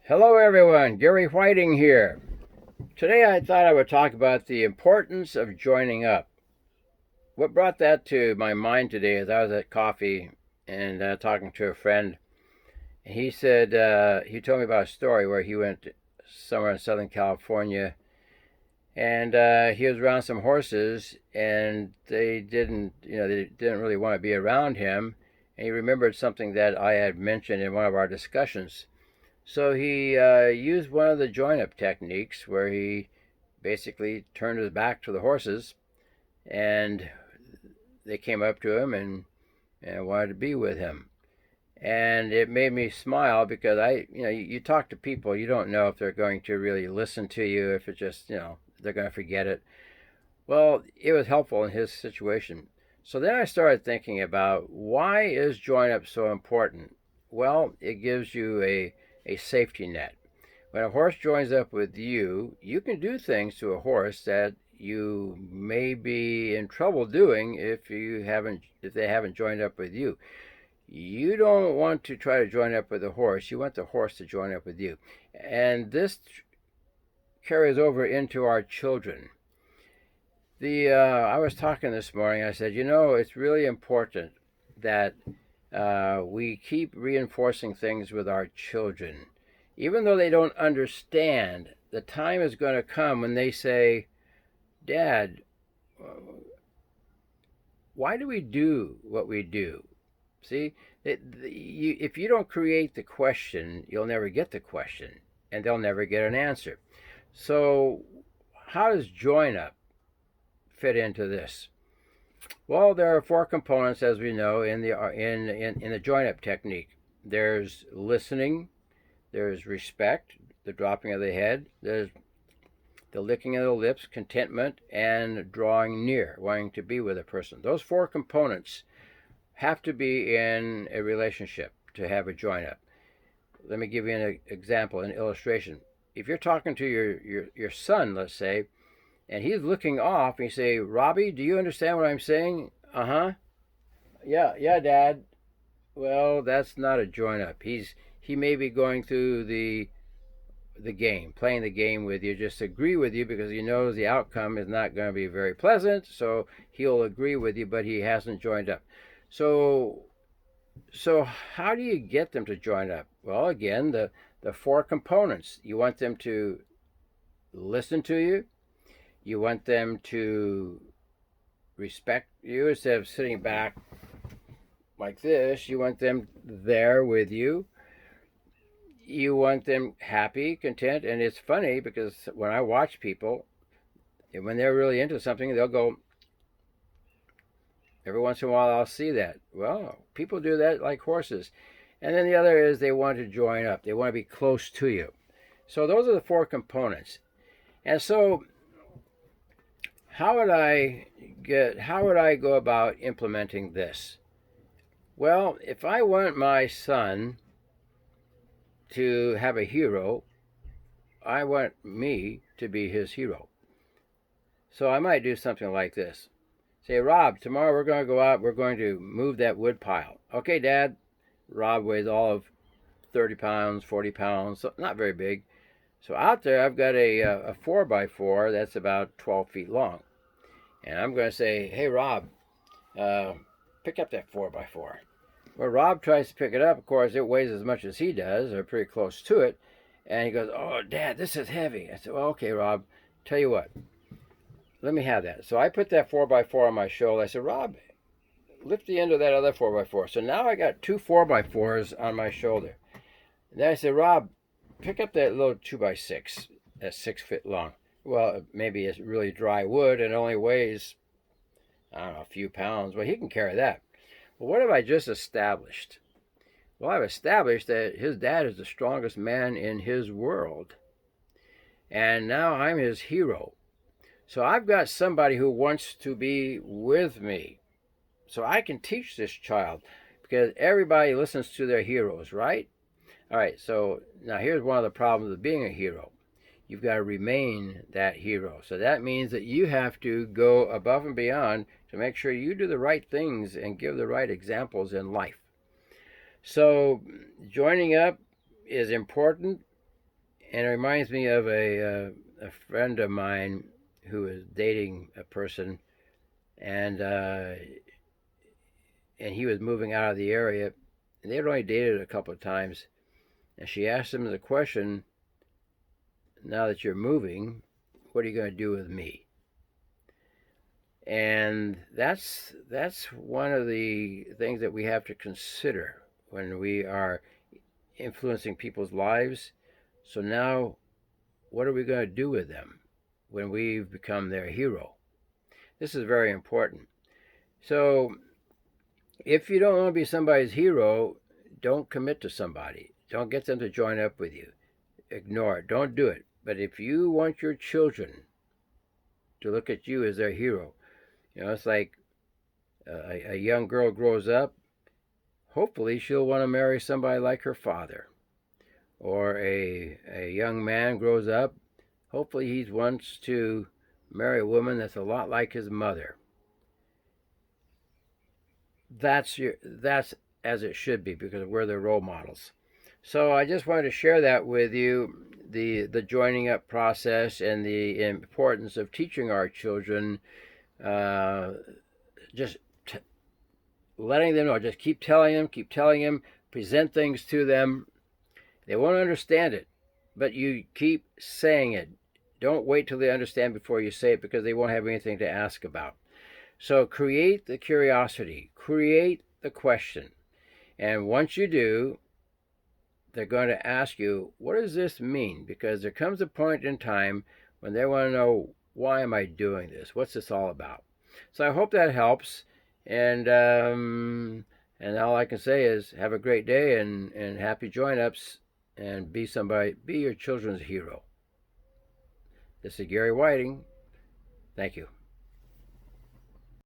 Hello, everyone. Gary Whiting here. Today, I thought I would talk about the importance of joining up. What brought that to my mind today is I was at coffee and talking to a friend. He said he told me about a story where he went somewhere in Southern California and he was around some horses and they didn't really want to be around him. And he remembered something that I had mentioned in one of our discussions. So he used one of the join up techniques where he basically turned his back to the horses and they came up to him and wanted to be with him. And it made me smile because you talk to people, you don't know if they're going to really listen to you, if it just, they're going to forget it. Well, it was helpful in his situation. So then I started thinking about why is join up so important? Well, it gives you a safety net. When a horse joins up with you, you can do things to a horse that you may be in trouble doing if they haven't joined up with you. You don't want to try to join up with the horse. You want the horse to join up with you. And this carries over into our children. I was talking this morning. I said, it's really important that we keep reinforcing things with our children. Even though they don't understand, the time is going to come when they say, Dad, why do we do what we do? See, if you don't create the question, you'll never get the question, and they'll never get an answer. So, how does join up fit into this? Well, there are four components, as we know, in the join up technique. There's listening, there's respect, the dropping of the head, there's the licking of the lips, contentment, and drawing near, wanting to be with a person. Those four components have to be in a relationship to have a join up. Let me give you an example, an illustration. If you're talking to your son, let's say, and he's looking off, and you say, Robbie, do you understand what I'm saying? Uh-huh. Yeah, Dad. Well, that's not a join up. He may be going through the game, playing the game with you, just agree with you because he knows the outcome is not going to be very pleasant, so he'll agree with you, but he hasn't joined up. So how do you get them to join up? Well, again, the four components. You want them to listen to you. You want them to respect you instead of sitting back like this. You want them there with you. You want them happy, content. And it's funny because when I watch people, when they're really into something, they'll go, every once in a while I'll see that. Well, people do that like horses. And then the other is they want to join up. They want to be close to you. So those are the four components. And so how would I go about implementing this? Well, if I want my son to have a hero, I want me to be his hero. So I might do something like this. Say, Rob, tomorrow we're going to go out, we're going to move that wood pile. Okay, Dad. Rob weighs all of 30 pounds, 40 pounds, so not very big. So out there I've got a 4x4 that's about 12 feet long. And I'm going to say, hey, Rob, pick up that 4x4. Well, Rob tries to pick it up. Of course, it weighs as much as he does, or pretty close to it. And he goes, oh, Dad, this is heavy. I said, well, okay, Rob, tell you what, let me have that. So I put that 4x4 on my shoulder. I said, Rob, lift the end of that other 4x4. So now I got two 4x4s on my shoulder. And then I said, Rob, pick up that little 2x6 that's 6 feet long. Well, maybe it's really dry wood and only weighs, I don't know, a few pounds. Well, he can carry that. Well, what have I just established? Well, I've established that his dad is the strongest man in his world. And now I'm his hero. So I've got somebody who wants to be with me. So I can teach this child because everybody listens to their heroes, right? All right, so now here's one of the problems of being a hero. You've got to remain that hero. So that means that you have to go above and beyond to make sure you do the right things and give the right examples in life. So joining up is important. And it reminds me of a friend of mine who was dating a person, and he was moving out of the area, and they had only dated a couple of times. And she asked him the question, now that you're moving, what are you going to do with me? And that's one of the things that we have to consider when we are influencing people's lives. So now, what are we going to do with them when we've become their hero? This is very important. So if you don't want to be somebody's hero, don't commit to somebody. Don't get them to join up with you. Ignore it. Don't do it. But if you want your children to look at you as their hero, it's like a young girl grows up. Hopefully, she'll want to marry somebody like her father. Or a young man grows up. Hopefully, he wants to marry a woman that's a lot like his mother. That's as it should be, because we're their role models. So I just wanted to share that with you, the joining up process and the importance of teaching our children. Just letting them know, just keep telling them, present things to them. They won't understand it, but you keep saying it. Don't wait till they understand before you say it, because they won't have anything to ask about. So create the curiosity, create the question. And once you do, they're going to ask you, what does this mean? Because there comes a point in time when they want to know, why am I doing this? What's this all about? So I hope that helps. And all I can say is, have a great day and happy join-ups, and be your children's hero. This is Gary Whiting. Thank you.